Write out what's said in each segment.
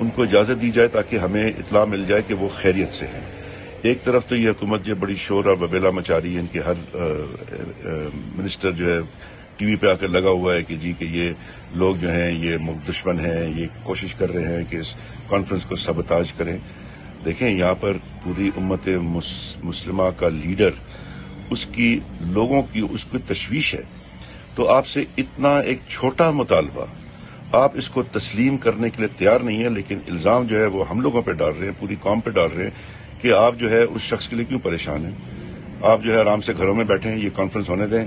ان کو اجازت دی جائے تاکہ ہمیں اطلاع مل جائے کہ وہ خیریت سے ہیں۔ ایک طرف تو یہ حکومت جو بڑی شور اور وبیلا مچا رہی ہے، ان کے ہر منسٹر جو ہے ٹی وی پہ آ کر لگا ہوا ہے کہ جی کہ یہ لوگ جو ہیں یہ دشمن ہیں، یہ کوشش کر رہے ہیں کہ اس کانفرنس کو سبوتاژ کریں۔ دیکھیں یہاں پر پوری امت مسلمہ کا لیڈر، اس کی لوگوں کی اس کو تشویش ہے، تو آپ سے اتنا ایک چھوٹا مطالبہ آپ اس کو تسلیم کرنے کے لیے تیار نہیں ہیں، لیکن الزام جو ہے وہ ہم لوگوں پہ ڈال رہے ہیں، پوری قوم پہ ڈال رہے ہیں کہ آپ جو ہے اس شخص کے لیے کیوں پریشان ہیں۔ آپ جو ہے آرام سے گھروں میں بیٹھیں، یہ کانفرنس ہونے دیں،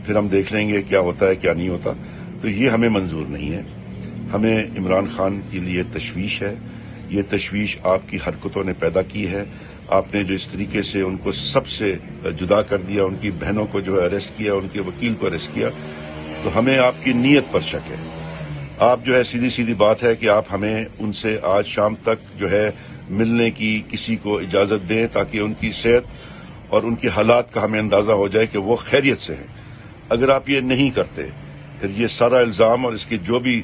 پھر ہم دیکھ لیں گے کیا ہوتا ہے کیا نہیں ہوتا۔ تو یہ ہمیں منظور نہیں ہے۔ ہمیں عمران خان کے لیے تشویش ہے، یہ تشویش آپ کی حرکتوں نے پیدا کی ہے۔ آپ نے جو اس طریقے سے ان کو سب سے جدا کر دیا، ان کی بہنوں کو جو ہے اریسٹ کیا، ان کے وکیل کو اریسٹ کیا، تو ہمیں آپ کی نیت پر شک ہے۔ آپ جو ہے سیدھی بات ہے کہ آپ ہمیں ان سے آج شام تک جو ہے ملنے کی کسی کو اجازت دیں تاکہ ان کی صحت اور ان کے حالات کا ہمیں اندازہ ہو جائے کہ وہ خیریت سے ہیں۔ اگر آپ یہ نہیں کرتے، پھر یہ سارا الزام اور اس کے جو بھی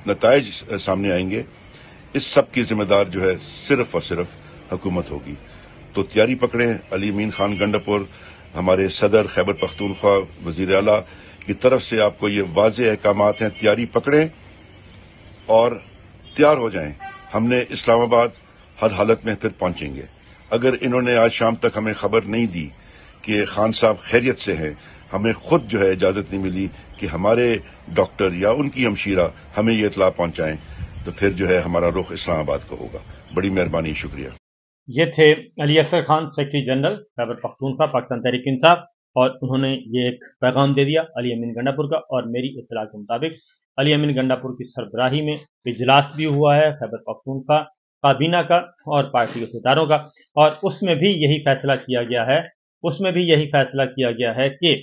نتائج سامنے آئیں گے، اس سب کی ذمہ دار جو ہے صرف اور صرف حکومت ہوگی۔ تو تیاری پکڑیں۔ علی امین خان گنڈاپور، ہمارے صدر خیبر پختونخوا وزیر اعلیٰ کی طرف سے آپ کو یہ واضح احکامات ہیں، تیاری پکڑیں اور تیار ہو جائیں۔ ہم نے اسلام آباد ہر حالت میں پھر پہنچیں گے۔ اگر انہوں نے آج شام تک ہمیں خبر نہیں دی کہ خان صاحب خیریت سے ہیں، ہمیں خود جو ہے اجازت نہیں ملی کہ ہمارے ڈاکٹر یا ان کی ہمشیرہ ہمیں یہ اطلاع پہنچائیں، تو پھر جو ہے ہمارا رخ اسلام آباد کو ہوگا۔ بڑی مہربانی، شکریہ۔ یہ تھے علی اصغر خان، سیکرٹری جنرل خیبر پختونخوا پاکستان تحریک انصاف، اور انہوں نے یہ ایک پیغام دے دیا علی امین گنڈاپور کا۔ اور میری اطلاع کے مطابق علی امین گنڈاپور کی سربراہی میں اجلاس بھی ہوا ہے خیبر پختونخوا کابینہ کا اور پارٹی کے ستاروں کا، اور اس میں بھی یہی فیصلہ کیا گیا ہے کہ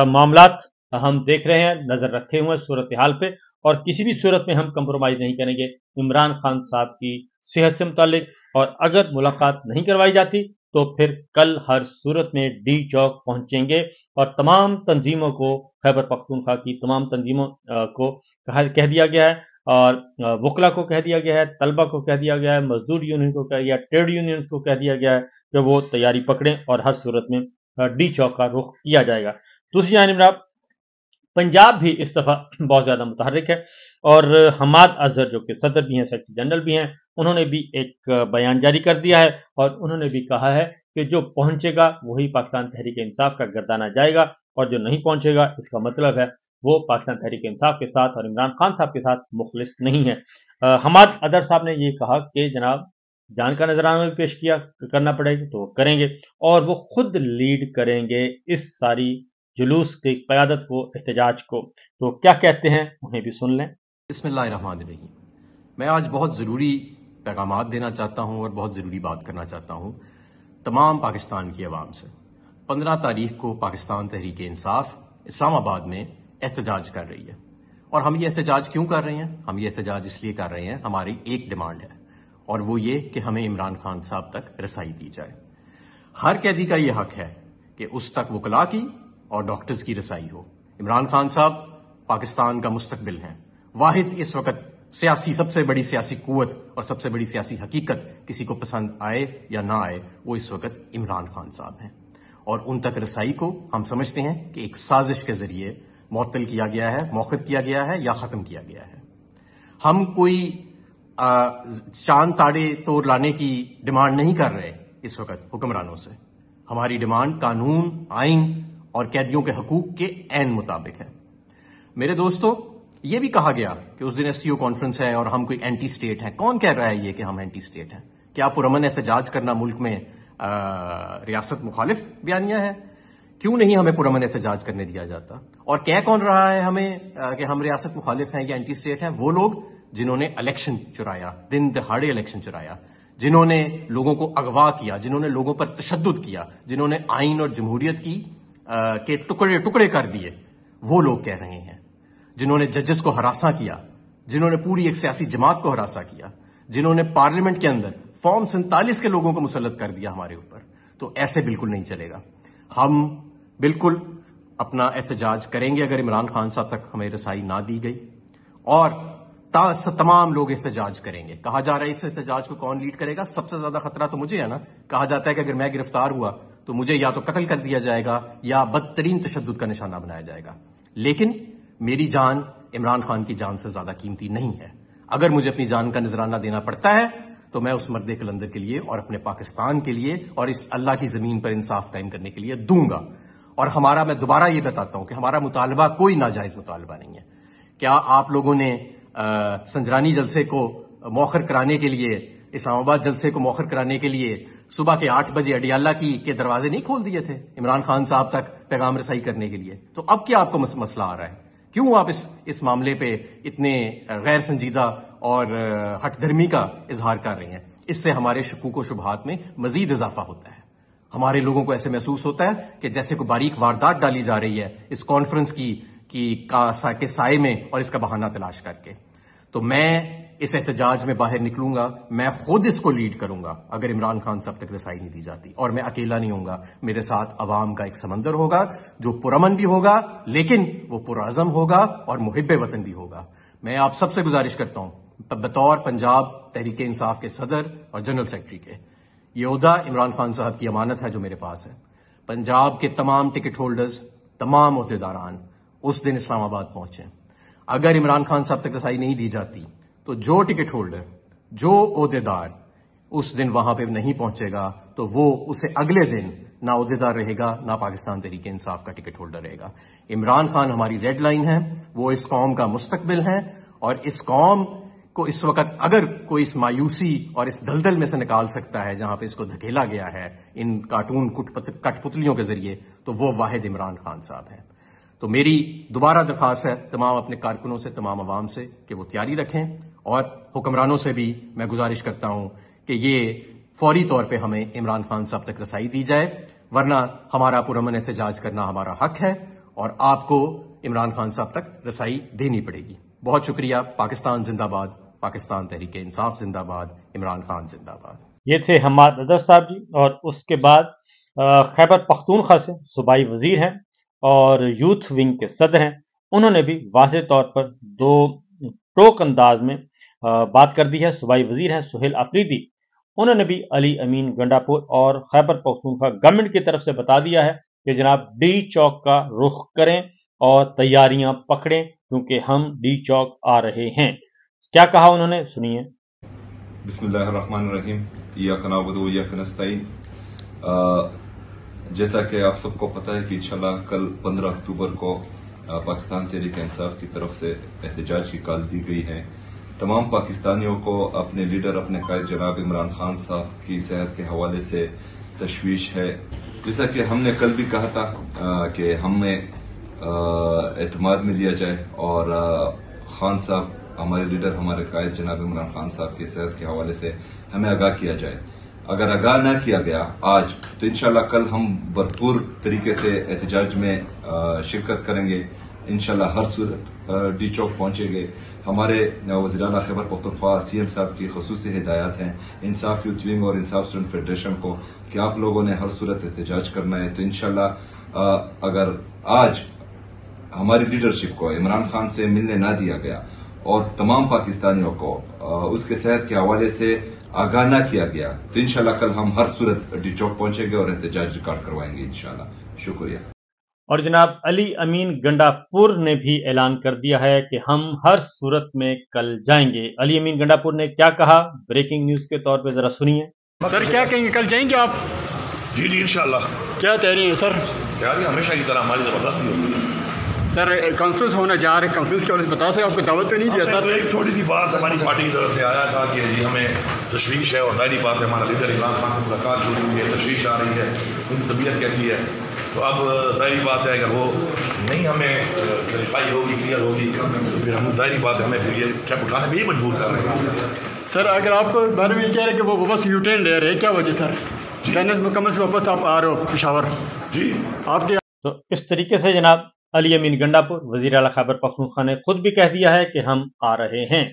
معاملات ہم دیکھ رہے ہیں، نظر رکھے ہوئے صورتحال پہ، اور کسی بھی صورت میں ہم کمپرومائز نہیں کریں گے عمران خان صاحب کی صحت سے متعلق، اور اگر ملاقات نہیں کروائی جاتی تو پھر کل ہر صورت میں ڈی چوک پہنچیں گے، اور تمام تنظیموں کو، خیبر پختونخوا کی تمام تنظیموں کو کہہ دیا گیا ہے، اور وکلا کو کہہ دیا گیا ہے، طلبہ کو کہہ دیا گیا ہے، مزدور یونین کو کہہ دیا، ٹریڈ یونین کو کہہ دیا گیا ہے کہ وہ تیاری پکڑیں، اور ہر صورت میں ڈی چوک کا رخ کیا جائے گا۔ دوسری جانب پنجاب بھی اس دفعہ بہت زیادہ متحرک ہے، اور حماد اظہر جو کہ صدر بھی ہیں، سیکرٹری جنرل بھی ہیں، انہوں نے بھی ایک بیان جاری کر دیا ہے، اور انہوں نے بھی کہا ہے کہ جو پہنچے گا وہی پاکستان تحریک انصاف کا گردانہ جائے گا، اور جو نہیں پہنچے گا اس کا مطلب ہے وہ پاکستان تحریک انصاف کے ساتھ اور عمران خان صاحب کے ساتھ مخلص نہیں ہے۔ حماد اظہر صاحب نے یہ کہا کہ جناب جان کا نذرانہ بھی پیش کرنا پڑے گا تو کریں گے، اور وہ خود لیڈ کریں گے اس ساری جلوس کی قیادت کو، احتجاج کو۔ تو کیا کہتے ہیں انہیں بھی سن لیں۔ بسم اللہ الرحمن الرحیم۔ میں آج بہت ضروری پیغامات دینا چاہتا ہوں اور بہت ضروری بات کرنا چاہتا ہوں تمام پاکستان کی عوام سے۔ 15 تاریخ کو پاکستان تحریک انصاف اسلام آباد میں احتجاج کر رہی ہے، اور ہم یہ احتجاج کیوں کر رہے ہیں؟ ہم یہ احتجاج اس لیے کر رہے ہیں، ہماری ایک ڈیمانڈ ہے، اور وہ یہ کہ ہمیں عمران خان صاحب تک رسائی دی جائے۔ ہر قیدی کا یہ حق ہے کہ اس تک وکلا کی اور ڈاکٹرز کی رسائی ہو۔ عمران خان صاحب پاکستان کا مستقبل ہیں۔ واحد اس وقت سب سے بڑی سیاسی قوت اور سب سے بڑی سیاسی حقیقت، کسی کو پسند آئے یا نہ آئے، وہ اس وقت عمران خان صاحب ہیں، اور ان تک رسائی کو ہم سمجھتے ہیں کہ ایک سازش کے ذریعے معطل کیا گیا ہے، موخر کیا گیا ہے یا ختم کیا گیا ہے۔ ہم کوئی چاند تاڑے توڑ لانے کی ڈیمانڈ نہیں کر رہے اس وقت حکمرانوں سے۔ ہماری ڈیمانڈ قانون، آئین اور قیدیوں کے حقوق کے عین مطابق ہے۔ میرے دوستو، یہ بھی کہا گیا کہ اس دن SCO کانفرنس ہے اور ہم کوئی اینٹی سٹیٹ ہیں۔ کون کہہ رہا ہے یہ کہ ہم اینٹی سٹیٹ ہیں؟ کیا پرامن احتجاج کرنا ملک میں ریاست مخالف بیانیہ ہے؟ کیوں نہیں ہمیں پرامن احتجاج کرنے دیا جاتا؟ اور کہہ کون رہا ہے ہمیں کہ ہم ریاست مخالف ہیں یا اینٹی سٹیٹ ہیں؟ وہ لوگ جنہوں نے الیکشن چرایا، دن دہاڑے الیکشن چرایا، جنہوں نے لوگوں کو اغوا کیا، جنہوں نے لوگوں پر تشدد کیا، جنہوں نے آئین اور جمہوریت کے ٹکڑے کر دیے، وہ لوگ کہہ رہے ہیں، جنہوں نے ججز کو ہراساں کیا، جنہوں نے پوری ایک سیاسی جماعت کو ہراساں کیا، جنہوں نے پارلیمنٹ کے اندر فارم 47 کے لوگوں کو مسلط کر دیا ہمارے اوپر۔ تو ایسے بالکل نہیں چلے گا۔ ہم بالکل اپنا احتجاج کریں گے اگر عمران خان صاحب تک ہمیں رسائی نہ دی گئی، اور تمام لوگ احتجاج کریں گے. کہا جا رہا ہے اس احتجاج کو کون لیڈ کرے گا؟ سب سے زیادہ خطرہ تو مجھے ہے نا. کہا جاتا ہے کہ اگر میں گرفتار ہوا تو مجھے یا تو قتل کر دیا جائے گا یا بدترین تشدد کا نشانہ بنایا جائے گا. لیکن میری جان عمران خان کی جان سے زیادہ قیمتی نہیں ہے. اگر مجھے اپنی جان کا نذرانہ دینا پڑتا ہے تو میں اس مرد کلندر کے لیے اور اپنے پاکستان کے لیے اور اس اللہ کی زمین پر انصاف قائم کرنے کے لیے دوں گا. اور ہمارا، میں دوبارہ یہ بتاتا ہوں کہ ہمارا مطالبہ کوئی ناجائز مطالبہ نہیں ہے. کیا آپ لوگوں نے سنجرانی جلسے کو مؤخر کرانے کے لیے، اسلام آباد جلسے کو مؤخر کرانے کے لیے صبح کے 8 بجے اڈیالہ کے دروازے نہیں کھول دیے تھے عمران خان صاحب تک پیغام رسائی کرنے کے لیے؟ تو اب کیا آپ کو مسئلہ آ رہا ہے؟ کیوں آپ اس معاملے پہ اتنے غیر سنجیدہ اور ہٹ دھرمی کا اظہار کر رہے ہیں؟ اس سے ہمارے شکوک و شبہات میں مزید اضافہ ہوتا ہے. ہمارے لوگوں کو ایسے محسوس ہوتا ہے کہ جیسے کوئی باریک واردات ڈالی جا رہی ہے اس کانفرنس کے سائے میں اور اس کا بہانہ تلاش کر کے. تو میں اس احتجاج میں باہر نکلوں گا، میں خود اس کو لیڈ کروں گا اگر عمران خان صاحب تک رسائی نہیں دی جاتی. اور میں اکیلا نہیں ہوں گا، میرے ساتھ عوام کا ایک سمندر ہوگا جو پرامن بھی ہوگا لیکن وہ پرعزم ہوگا اور محب وطن بھی ہوگا. میں آپ سب سے گزارش کرتا ہوں بطور پنجاب تحریک انصاف کے صدر اور جنرل سیکرٹری کے، یہ عہدہ عمران خان صاحب کی امانت ہے جو میرے پاس ہے. پنجاب کے تمام ٹکٹ ہولڈرز، تمام عہدیداران اس دن اسلام آباد پہنچے. اگر عمران خان صاحب تک رسائی نہیں دی جاتی تو جو ٹکٹ ہولڈر، جو عہدیدار اس دن وہاں پہ نہیں پہنچے گا تو وہ اسے اگلے دن نہ عہدیدار رہے گا نہ پاکستان تحریک انصاف کا ٹکٹ ہولڈر رہے گا. عمران خان ہماری ریڈ لائن ہے، وہ اس قوم کا مستقبل ہے. اور اس قوم کو اس وقت اگر کوئی اس مایوسی اور اس دلدل میں سے نکال سکتا ہے جہاں پہ اس کو دھکیلا گیا ہے ان کارٹون کٹ پتلیوں کے ذریعے، تو وہ واحد عمران خان صاحب ہیں. تو میری دوبارہ درخواست ہے تمام اپنے کارکنوں سے، تمام عوام سے کہ وہ تیاری رکھیں. اور حکمرانوں سے بھی میں گزارش کرتا ہوں کہ یہ فوری طور پہ ہمیں عمران خان صاحب تک رسائی دی جائے، ورنہ ہمارا پرامن احتجاج کرنا ہمارا حق ہے اور آپ کو عمران خان صاحب تک رسائی دینی پڑے گی. بہت شکریہ. پاکستان زندہ باد، پاکستان تحریک انصاف زندہ باد، عمران خان زندہ باد. یہ تھے حماد ادر صاحب جی. اور اس کے بعد خیبر پختونخوا سے صوبائی وزیر ہیں اور یوتھ ونگ کے صدر ہیں. انہوں نے بھی واضح طور پر دو ٹوک انداز میں بات کر دی ہے. صوبائی وزیر ہیں سہیل آفریدی. انہوں نے بھی علی امین گنڈاپور اور خیبر پختونخوا گورنمنٹ کی طرف سے بتا دیا ہے کہ جناب ڈی چوک کا رخ کریں اور تیاریاں پکڑیں کیونکہ ہم ڈی چوک آ رہے ہیں. کیا کہا انہوں نے، سنیے. بسم اللہ الرحمن الرحیم. ایاک نعبد و ایاک نستعین. جیسا کہ آپ سب کو پتہ ہے کہ انشاءاللہ کل 15 اکتوبر کو پاکستان تحریک انصاف کی طرف سے احتجاج کی کال دی گئی ہے. تمام پاکستانیوں کو اپنے لیڈر، اپنے قائد جناب عمران خان صاحب کی صحت کے حوالے سے تشویش ہے. جیسا کہ ہم نے کل بھی کہا تھا کہ ہمیں اعتماد میں لیا جائے اور خان صاحب، ہمارے لیڈر، ہمارے قائد جناب عمران خان صاحب کی صحت کے حوالے سے ہمیں آگاہ کیا جائے. اگر آگاہ نہ کیا گیا آج تو انشاءاللہ کل ہم بھرپور طریقے سے احتجاج میں شرکت کریں گے. انشاءاللہ ہر صورت ڈی چوک پہنچیں گے. ہمارے وزیر اعلیٰ خیبر پختونخوا سی ایم صاحب کی خصوصی ہدایات ہیں انصاف یوتھ ونگ اور انصاف اسٹوڈنٹ فیڈریشن کو کہ آپ لوگوں نے ہر صورت احتجاج کرنا ہے. تو انشاءاللہ اگر آج ہماری لیڈرشپ کو عمران خان سے ملنے نہ دیا گیا اور تمام پاکستانیوں کو اس کے صحت کے حوالے سے آگاہ نہ کیا گیا تو انشاءاللہ کل ہم ہر صورت ڈی چوک پہنچیں گے اور احتجاج ریکارڈ کروائیں گے انشاءاللہ. شکریہ. اور جناب علی امین گنڈاپور نے بھی اعلان کر دیا ہے کہ ہم ہر صورت میں کل جائیں گے. علی امین گنڈاپور نے کیا کہا، بریکنگ نیوز کے طور پہ ذرا سنیے. سر کیا کہیں گے، کل جائیں گے آپ؟ جی انشاءاللہ. کیا تیاری ہے سر؟ تیاری ہمیشہ کی طرح ہماری زبردست ہوتی ہے. سر کانفرنس ہونا جا رہا ہے، کانفرنس کے بارے میں بتا سکتے آپ کو دعوت تو نہیں دیا سر؟ ایک چھوٹی سی بات ہماری پارٹی کی طرف سے آیا تھا کہ جی ہمیں تشویش ہے اور ظاہری بات ہے ہمارا لیڈر عمران خان سے ملاقات شروع ہوئی ہے، تشویش آ رہی ہے، ان کی طبیعت کیسی ہے. تو اب ظاہری بات ہے اگر وہ نہیں ہمیں کلیریفائی ہوگی، کلیئر ہوگی تو پھر ہم ظاہری بات ہے ہمیں پھر یہ اسٹیپ اٹھانے میں ہی مجبور کر رہے ہیں. سر اگر آپ کو بارے میں یہ کہہ رہے ہیں کہ وہ واپس یو ٹرن لے رہے ہیں، کیا وجہ سر؟ ٹینس مکمل سے واپس آپ آ رہے ہو پشاور؟ جی آپ کے تو اس طریقے سے جناب علی امین گنڈاپور وزیر اعلیٰ خیبر پختونخوا نے خود بھی کہہ دیا ہے کہ ہم آ رہے ہیں.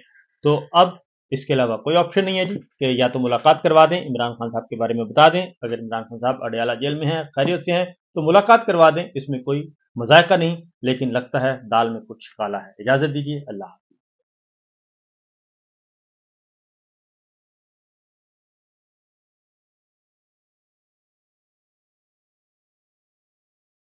تو اب اس کے علاوہ کوئی آپشن نہیں ہے جی کہ یا تو ملاقات کروا دیں، عمران خان صاحب کے بارے میں بتا دیں. اگر عمران خان صاحب اڈیالہ جیل میں ہیں، خیریت سے ہیں، تو ملاقات کروا دیں، اس میں کوئی مذائقہ نہیں. لیکن لگتا ہے دال میں کچھ کالا ہے. اجازت دیجیے. اللہ حافظ.